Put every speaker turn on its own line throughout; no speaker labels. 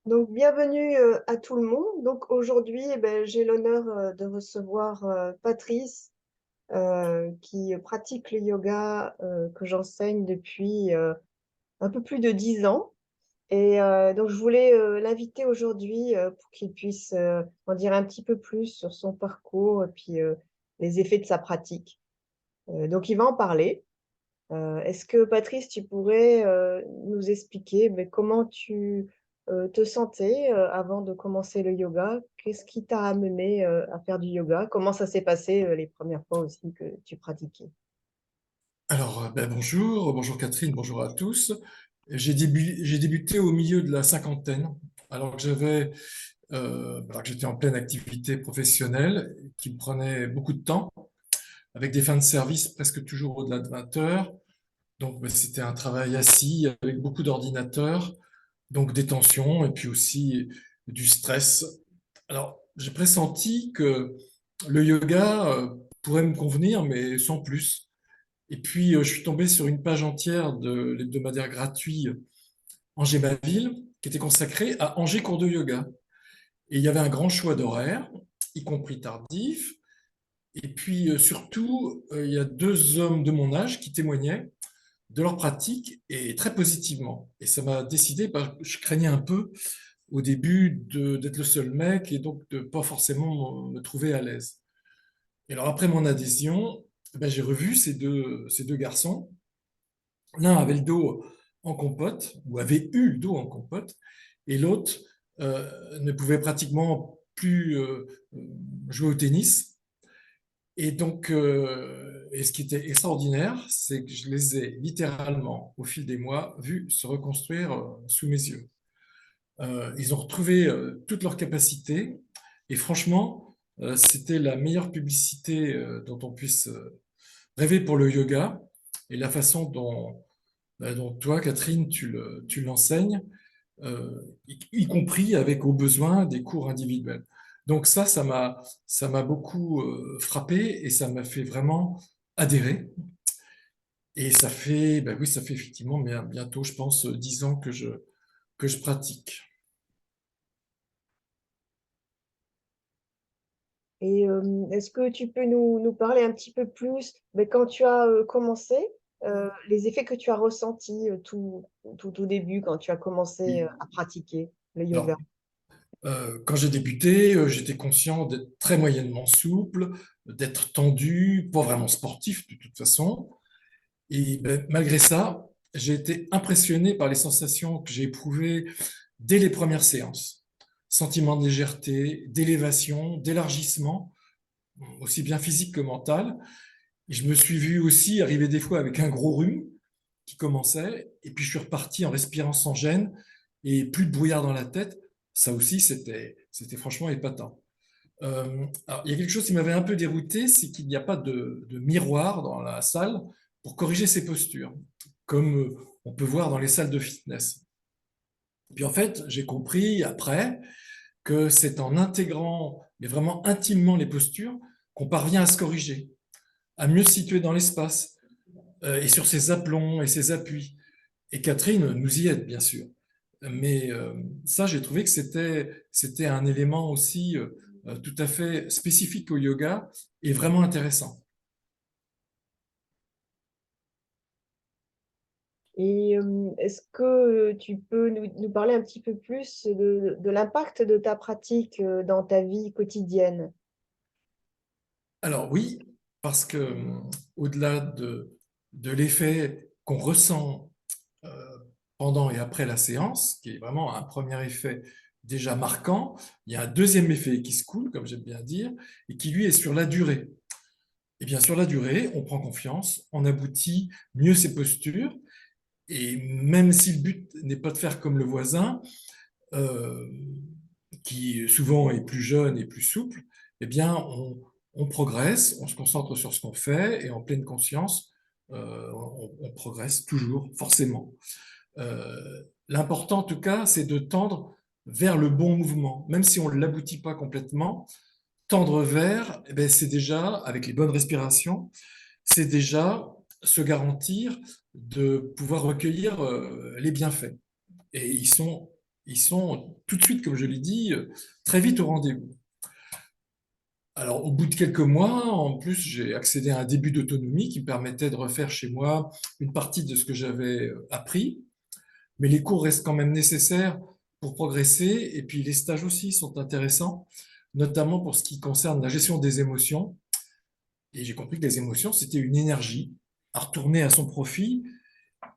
Donc, bienvenue à tout le monde. Donc, aujourd'hui, j'ai l'honneur de recevoir Patrice qui pratique le yoga que j'enseigne depuis un peu plus de 10 ans. Et donc, je voulais l'inviter aujourd'hui pour qu'il puisse en dire un petit peu plus sur son parcours et puis les effets de sa pratique. Donc, il va en parler. Est-ce que Patrice, tu pourrais nous expliquer comment tu te sentais avant de commencer le yoga? Qu'est-ce qui t'a amené à faire du yoga? Comment ça s'est passé les premières fois aussi que tu pratiquais?
Alors, bonjour, bonjour Catherine, bonjour à tous. J'ai débuté au milieu de la cinquantaine, alors que alors que j'étais en pleine activité professionnelle qui me prenait beaucoup de temps, avec des fins de service presque toujours au-delà de 20 heures. Donc, c'était un travail assis avec beaucoup d'ordinateurs, donc des tensions et puis aussi du stress. Alors, j'ai pressenti que le yoga pourrait me convenir, mais sans plus. Et puis, je suis tombé sur une page entière de l'hebdomadaire gratuit Angers Ma Ville, qui était consacré à Angers cours de yoga. Et il y avait un grand choix d'horaires, y compris tardif. Et puis, surtout, il y a deux hommes de mon âge qui témoignaient de leur pratique et très positivement. Et ça m'a décidé, je craignais un peu au début d'être le seul mec et donc de pas forcément me trouver à l'aise. Et alors, après mon adhésion, j'ai revu ces deux garçons. L'un avait le dos en compote, ou avait eu le dos en compote, et l'autre ne pouvait pratiquement plus jouer au tennis. Et donc, et ce qui était extraordinaire, c'est que je les ai littéralement, au fil des mois, vus se reconstruire sous mes yeux. Ils ont retrouvé toutes leurs capacités, et franchement, c'était la meilleure publicité dont on puisse rêver pour le yoga, et la façon dont toi, Catherine, tu l'enseignes, y compris avec au besoin des cours individuels. Donc ça m'a beaucoup frappé et ça m'a fait vraiment adhérer. Et ça fait, ben oui, ça fait effectivement bientôt, je pense, 10 ans que je pratique.
Et est-ce que tu peux nous parler un petit peu plus, quand tu as commencé, les effets que tu as ressentis tout début quand tu as commencé
Oui.
à pratiquer le yoga?
Alors, quand j'ai débuté, j'étais conscient d'être très moyennement souple, d'être tendu, pas vraiment sportif de toute façon. Et malgré ça, j'ai été impressionné par les sensations que j'ai éprouvées dès les premières séances. Sentiment de légèreté, d'élévation, d'élargissement, aussi bien physique que mental. Et je me suis vu aussi arriver des fois avec un gros rhume qui commençait, et puis je suis reparti en respirant sans gêne et plus de brouillard dans la tête. Ça aussi, c'était franchement épatant. Alors, il y a quelque chose qui m'avait un peu dérouté, c'est qu'il n'y a pas de miroir dans la salle pour corriger ses postures, comme on peut voir dans les salles de fitness. Puis en fait, j'ai compris après que c'est en intégrant, mais vraiment intimement les postures, qu'on parvient à se corriger, à mieux se situer dans l'espace, et sur ses aplombs et ses appuis. Et Catherine nous y aide, bien sûr. Mais ça, j'ai trouvé que c'était un élément aussi tout à fait spécifique au yoga et vraiment intéressant.
Et est-ce que tu peux nous parler un petit peu plus de l'impact de ta pratique dans ta vie quotidienne?
Alors oui, parce que au-delà de l'effet qu'on ressent euh, pendant et après la séance, qui est vraiment un premier effet déjà marquant, il y a un deuxième effet qui se coule, comme j'aime bien dire, et qui lui est sur la durée. Et bien sur la durée, on prend confiance, on aboutit mieux ses postures, et même si le but n'est pas de faire comme le voisin, euh, qui souvent est plus jeune et plus souple, eh bien, on progresse, on se concentre sur ce qu'on fait et en pleine conscience, on progresse toujours, forcément. L'important, en tout cas, c'est de tendre vers le bon mouvement, même si on ne l'aboutit pas complètement. Tendre vers, eh ben, c'est déjà, avec les bonnes respirations, c'est déjà se garantir de pouvoir recueillir les bienfaits. Et ils sont ils sont tout de suite, comme je l'ai dit, très vite au rendez-vous. Alors, au bout de quelques mois, en plus, j'ai accédé à un début d'autonomie qui me permettait de refaire chez moi une partie de ce que j'avais appris. Mais les cours restent quand même nécessaires pour progresser. Et puis, les stages aussi sont intéressants, notamment pour ce qui concerne la gestion des émotions. Et j'ai compris que les émotions, c'était une énergie à retourner à son profit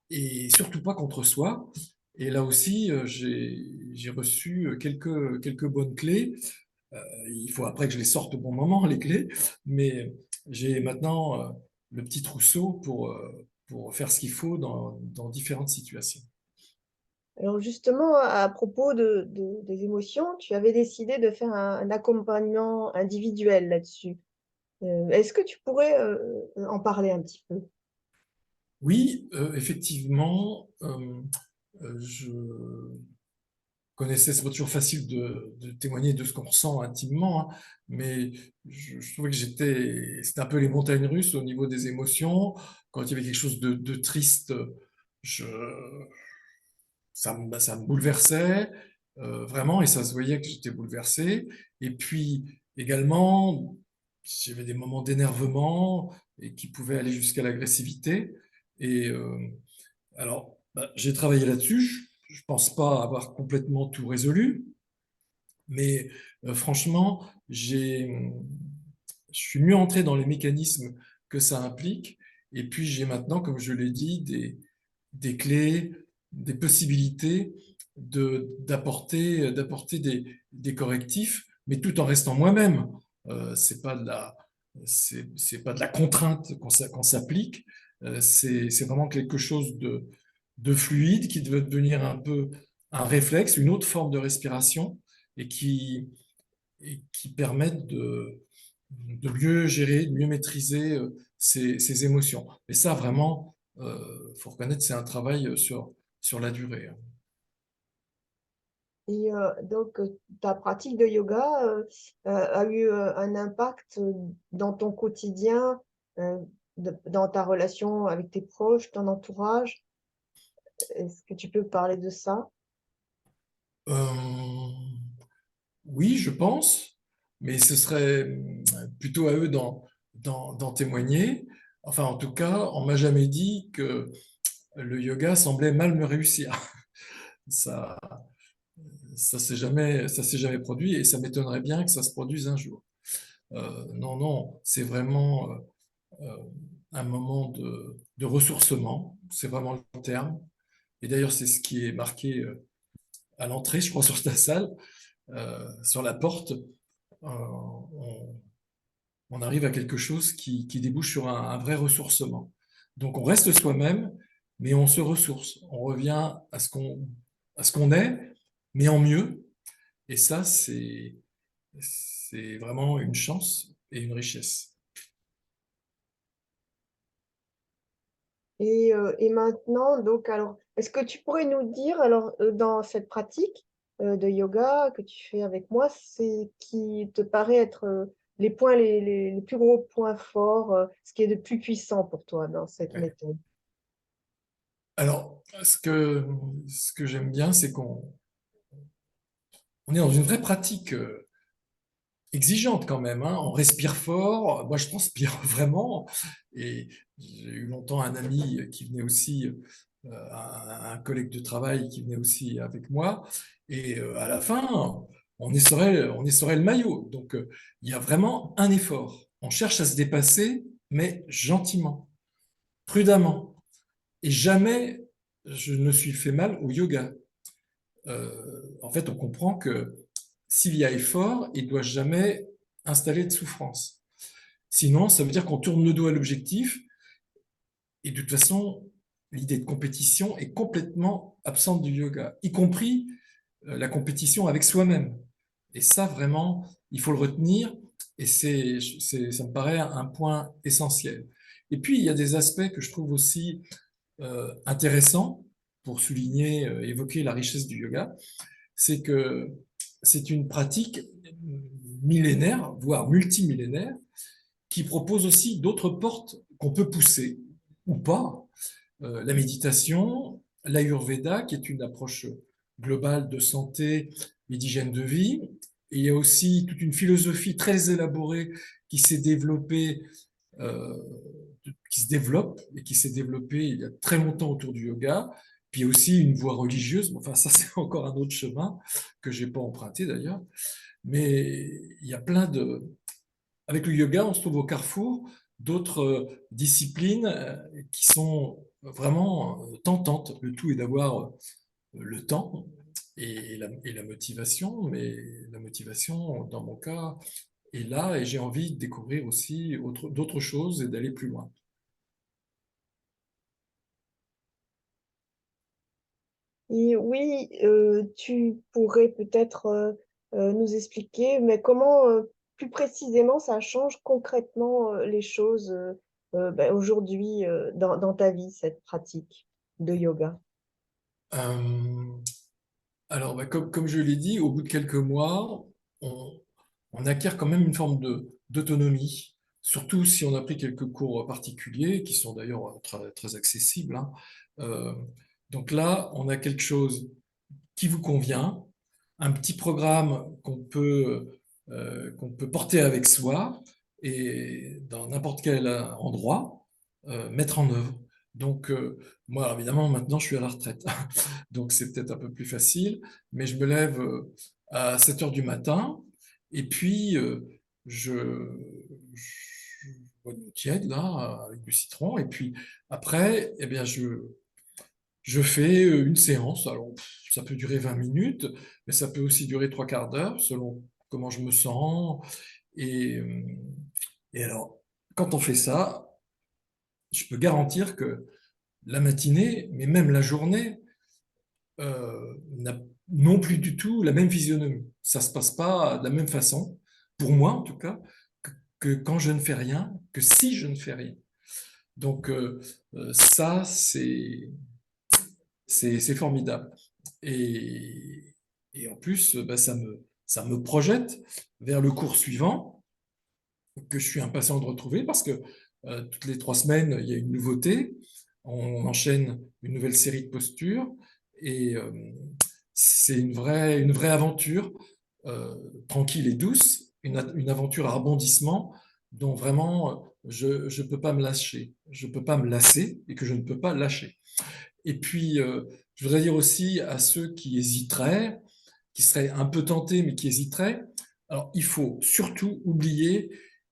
et surtout pas contre soi. Et là aussi, j'ai reçu quelques bonnes clés. Il faut après que je les sorte au bon moment, les clés, mais j'ai maintenant le petit trousseau pour faire ce qu'il faut dans différentes situations.
Alors justement, à propos des émotions, tu avais décidé de faire un accompagnement individuel là-dessus. Est-ce que tu pourrais en parler un petit peu?
Oui, effectivement, je connaissais, c'est pas toujours facile de témoigner de ce qu'on ressent intimement, hein, mais je trouvais que c'était un peu les montagnes russes au niveau des émotions. Quand il y avait quelque chose de triste, je, ça me bouleversait vraiment, et ça se voyait que j'étais bouleversé. Et puis également, j'avais des moments d'énervement et qui pouvaient aller jusqu'à l'agressivité. Et alors, bah, j'ai travaillé là-dessus. Je pense pas avoir complètement tout résolu, mais franchement, je suis mieux entré dans les mécanismes que ça implique. Et puis, j'ai maintenant, comme je l'ai dit, des clés, des possibilités d'apporter des correctifs, mais tout en restant moi-même. C'est pas de la, c'est pas de la contrainte qu'on s'applique. C'est vraiment quelque chose de fluide qui devait devenir un peu un réflexe, une autre forme de respiration et qui permettent de mieux gérer, de mieux maîtriser ses émotions. Et ça, vraiment, faut reconnaître, c'est un travail sur la durée, hein.
Et donc, ta pratique de yoga a eu un impact dans ton quotidien, euh, dans ta relation avec tes proches, ton entourage. Est-ce que tu peux parler de ça?
Euh, oui, je pense, mais ce serait plutôt à eux d'en témoigner. Enfin, en tout cas, on m'a jamais dit que le yoga semblait mal me réussir. Ça, ça s'est jamais produit et ça m'étonnerait bien que ça se produise un jour. Non, non, c'est vraiment euh, un moment de ressourcement. C'est vraiment le terme. Et d'ailleurs, c'est ce qui est marqué à l'entrée, je crois, sur ta salle, sur la porte. On, on arrive à quelque chose qui débouche sur un vrai ressourcement. Donc, on reste soi-même, mais on se ressource. On revient à ce qu'on est, mais en mieux. Et ça, c'est vraiment une chance et une richesse.
Et maintenant, donc, alors, est-ce que tu pourrais nous dire, alors, dans cette pratique de yoga que tu fais avec moi, c'est qui te paraît être les points, les plus gros points forts, ce qui est de plus puissant pour toi dans cette
Ouais.
méthode?
Alors, ce que j'aime bien, c'est on est dans une vraie pratique exigeante quand même, hein. On respire fort. Moi, je transpire vraiment. Et j'ai eu longtemps un ami qui venait aussi, un collègue de travail qui venait aussi avec moi. Et à la fin, on essorait le maillot. Donc, il y a vraiment un effort. On cherche à se dépasser, mais gentiment, prudemment. Et jamais je ne suis fait mal au yoga. En fait, on comprend que s'il y a effort, il ne doit jamais installer de souffrance. Sinon, ça veut dire qu'on tourne le dos à l'objectif et de toute façon, l'idée de compétition est complètement absente du yoga, y compris la compétition avec soi-même. Et ça, vraiment, il faut le retenir et ça me paraît un point essentiel. Et puis, il y a des aspects que je trouve aussi intéressants pour souligner, évoquer la richesse du yoga, c'est que c'est une pratique millénaire, voire multimillénaire, qui propose aussi d'autres portes qu'on peut pousser ou pas. La méditation, l'Ayurveda, qui est une approche globale de santé et d'hygiène de vie. Et il y a aussi toute une philosophie très élaborée qui s'est développée, euh, qui se développe et qui s'est développée il y a très longtemps autour du yoga. Puis il y a aussi une voie religieuse. Enfin, ça, c'est encore un autre chemin que j'ai pas emprunté d'ailleurs. Mais il y a plein de, avec le yoga, on se trouve au carrefour d'autres disciplines qui sont vraiment tentantes. Le tout est d'avoir le temps et la motivation, mais la motivation, dans mon cas, est là et j'ai envie de découvrir aussi d'autres choses et d'aller plus loin.
Et oui, tu pourrais peut-être nous expliquer, mais comment plus précisément ça change concrètement les choses ben, aujourd'hui dans ta vie, cette pratique de yoga.
Euh, alors, bah, comme je l'ai dit, au bout de quelques mois, on, on acquiert quand même une forme d'autonomie, surtout si on a pris quelques cours particuliers, qui sont d'ailleurs très accessibles, hein. Euh, donc là, on a quelque chose qui vous convient, un petit programme qu'on peut porter avec soi et dans n'importe quel endroit, mettre en œuvre. Donc, moi, alors, évidemment, maintenant, je suis à la retraite, donc c'est peut-être un peu plus facile, mais je me lève à 7 heures du matin et puis je, je bois de l'eau tiède, là, avec du citron, et puis après, eh bien, je fais une séance. Alors, ça peut durer 20 minutes, mais ça peut aussi durer trois quarts d'heure, selon comment je me sens. Et, euh, et alors, quand on fait ça, je peux garantir que la matinée, mais même la journée, n'a non plus du tout la même physionomie. Ça se passe pas de la même façon, pour moi en tout cas, que quand je ne fais rien, que si je ne fais rien. Donc ça, c'est formidable. Et, et en plus, bah, ça me projette vers le cours suivant que je suis impatient de retrouver parce que toutes les 3 semaines, il y a une nouveauté. On enchaîne une nouvelle série de postures et c'est une vraie aventure euh, tranquille et douce, une aventure à rebondissement dont vraiment je ne peux pas me lâcher, je ne peux pas me lasser et que je ne peux pas lâcher. Et puis, je voudrais dire aussi à ceux qui hésiteraient, qui seraient un peu tentés, mais qui hésiteraient, alors il faut surtout oublier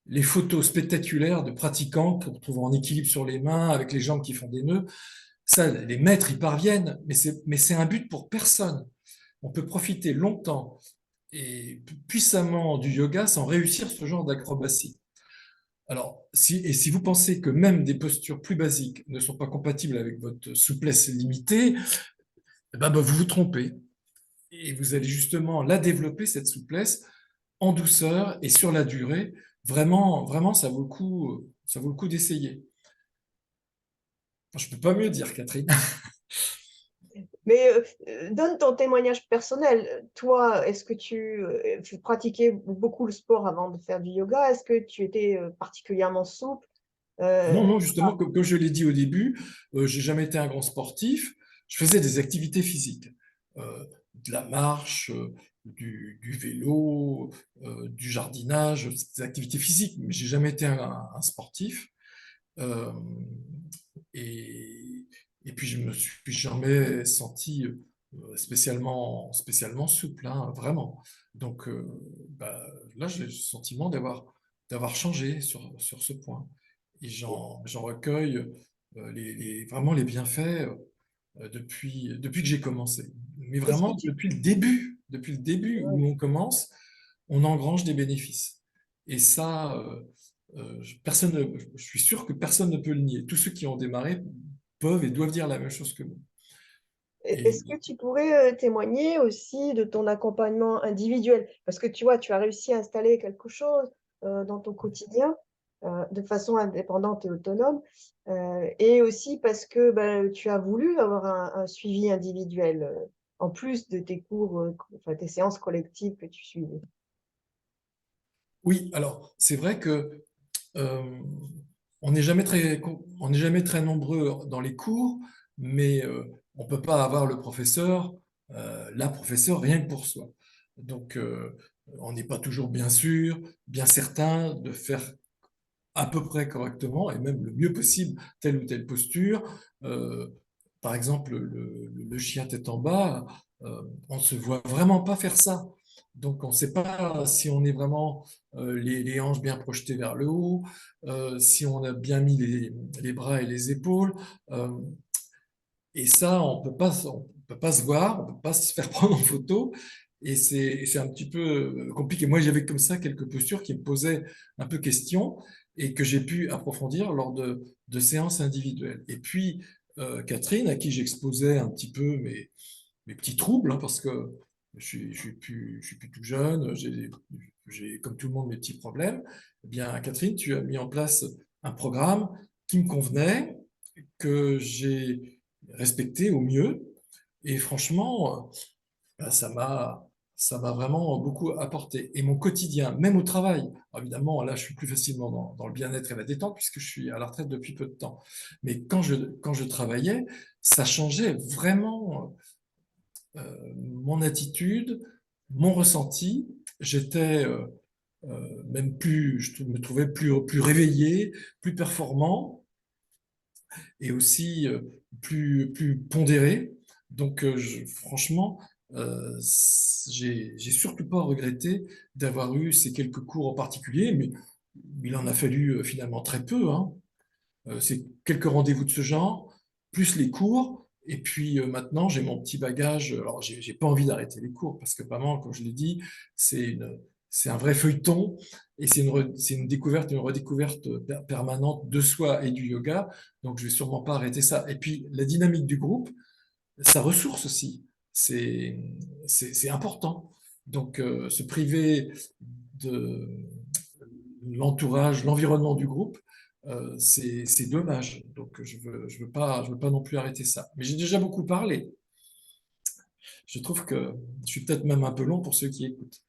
les photos spectaculaires de pratiquants qu'on retrouve en équilibre sur les mains, avec les jambes qui font des nœuds. Ça, les maîtres y parviennent, mais c'est un but pour personne. On peut profiter longtemps et puissamment du yoga sans réussir ce genre d'acrobatie. Alors, si vous pensez que même des postures plus basiques ne sont pas compatibles avec votre souplesse limitée, eh ben, vous vous trompez. Et vous allez justement la développer, cette souplesse, en douceur et sur la durée. Vraiment, vraiment, ça vaut le coup d'essayer. Je ne peux pas mieux dire, Catherine.
Mais donne ton témoignage personnel. Toi, est-ce que tu pratiquais beaucoup le sport avant de faire du yoga? Est-ce que tu étais particulièrement souple?
Non,
Euh,
non, justement, comme je l'ai dit au début, j'ai jamais été un grand sportif. Je faisais des activités physiques, de la marche, du vélo, du jardinage, des activités physiques, mais j'ai jamais été un sportif. Euh, et, et puis, je me suis jamais senti spécialement souple, hein, vraiment. Donc, bah, là, j'ai le sentiment d'avoir changé sur ce point. Et j'en recueille vraiment les bienfaits depuis que j'ai commencé. Mais
Est-ce que
vraiment,
tu...
depuis le début où
Ouais.
on commence, on engrange des bénéfices. Et ça, personne je suis sûr que personne ne peut le nier. Tous ceux qui ont démarré peuvent et doivent dire la même chose que moi.
Est-ce
Et
que tu pourrais témoigner aussi de ton accompagnement individuel? Parce que tu vois, tu as réussi à installer quelque chose dans ton quotidien de façon indépendante et autonome. Et aussi parce que ben, tu as voulu avoir un suivi individuel en plus de tes cours, enfin tes séances collectives que tu suivais.
oui, alors c'est vrai que euh, on n'est jamais très nombreux dans les cours, mais on peut pas avoir le professeur là, professeur, rien que pour soi. Donc, on n'est pas toujours bien sûr, bien certain de faire à peu près correctement et même le mieux possible telle ou telle posture. Euh, Par exemple, le chien tête en bas, on ne se voit vraiment pas faire ça. Donc, on ne sait pas si on est vraiment les hanches bien projetées vers le haut, si on a bien mis les bras et les épaules. Euh, et ça, on peut pas se voir, on peut pas se faire prendre en photo. Et c'est un petit peu compliqué. Moi, j'avais comme ça quelques postures qui me posaient un peu question et que j'ai pu approfondir lors de séances individuelles. Et puis, Catherine, à qui j'exposais un petit peu mes petits troubles, hein, parce que je suis plus tout jeune, j'ai, comme tout le monde, mes petits problèmes. Eh bien, Catherine, tu as mis en place un programme qui me convenait, que j'ai respecté au mieux. Et franchement, ben, ça m'a vraiment beaucoup apporté. Et mon quotidien, même au travail, évidemment, là, je suis plus facilement dans le bien-être et la détente puisque je suis à la retraite depuis peu de temps. Mais quand je travaillais, ça changeait vraiment mon attitude, mon ressenti. J'étais même plus, me trouvais plus réveillé, plus performant et aussi plus pondéré. Donc, franchement, j'ai surtout pas regretté d'avoir eu ces quelques cours en particulier, mais il en a fallu finalement très peu, hein. C'est quelques rendez-vous de ce genre, plus les cours. Et puis maintenant, j'ai mon petit bagage. Alors, j'ai pas envie d'arrêter les cours parce que vraiment, comme je l'ai dit, c'est un vrai feuilleton et c'est une découverte, une redécouverte permanente de soi et du yoga. Donc, je vais sûrement pas arrêter ça. Et puis, la dynamique du groupe, ça ressource aussi. C'est, c'est important. Donc, se priver de l'entourage, l'environnement du groupe, c'est dommage. Donc, je veux pas non plus arrêter ça. Mais j'ai déjà beaucoup parlé. Je trouve que je suis peut-être même un peu long pour ceux qui écoutent.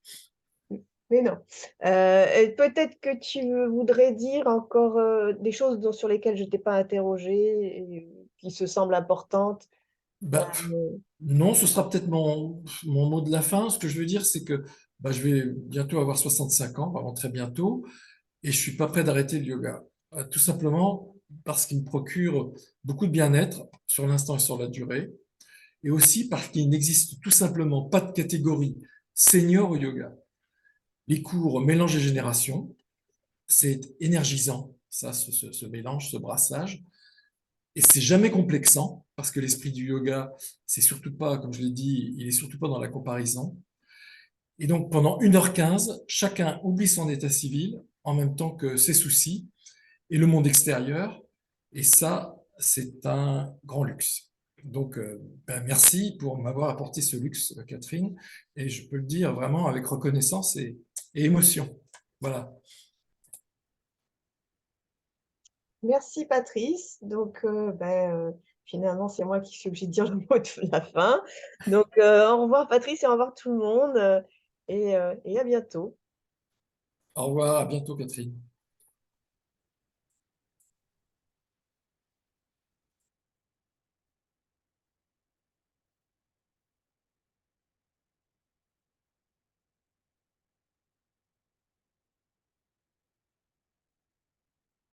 Mais non. Et peut-être que tu voudrais dire encore des choses sur lesquelles je t'ai pas interrogée et qui se semblent importantes.
Bah, non, ce sera peut-être mon mot de la fin. Ce que je veux dire, c'est que bah, je vais bientôt avoir 65 ans, vraiment très bientôt, et je suis pas prêt d'arrêter le yoga. Tout simplement parce qu'il me procure beaucoup de bien-être sur l'instant et sur la durée, et aussi parce qu'il n'existe tout simplement pas de catégorie senior au yoga. Les cours mélange et génération, c'est énergisant, ça, ce mélange, ce brassage, et c'est jamais complexant, parce que l'esprit du yoga, c'est surtout pas, comme je l'ai dit, il est surtout pas dans la comparaison. Et donc, pendant 1h15, chacun oublie son état civil, en même temps que ses soucis, et le monde extérieur. Et ça, c'est un grand luxe. Donc, ben, merci pour m'avoir apporté ce luxe, Catherine. Et je peux le dire vraiment avec reconnaissance et émotion. Voilà.
Merci Patrice. Donc, finalement, c'est moi qui suis obligée de dire le mot de la fin. Donc, au revoir Patrice et au revoir tout le monde. Et à bientôt.
Au revoir, à bientôt, Catherine.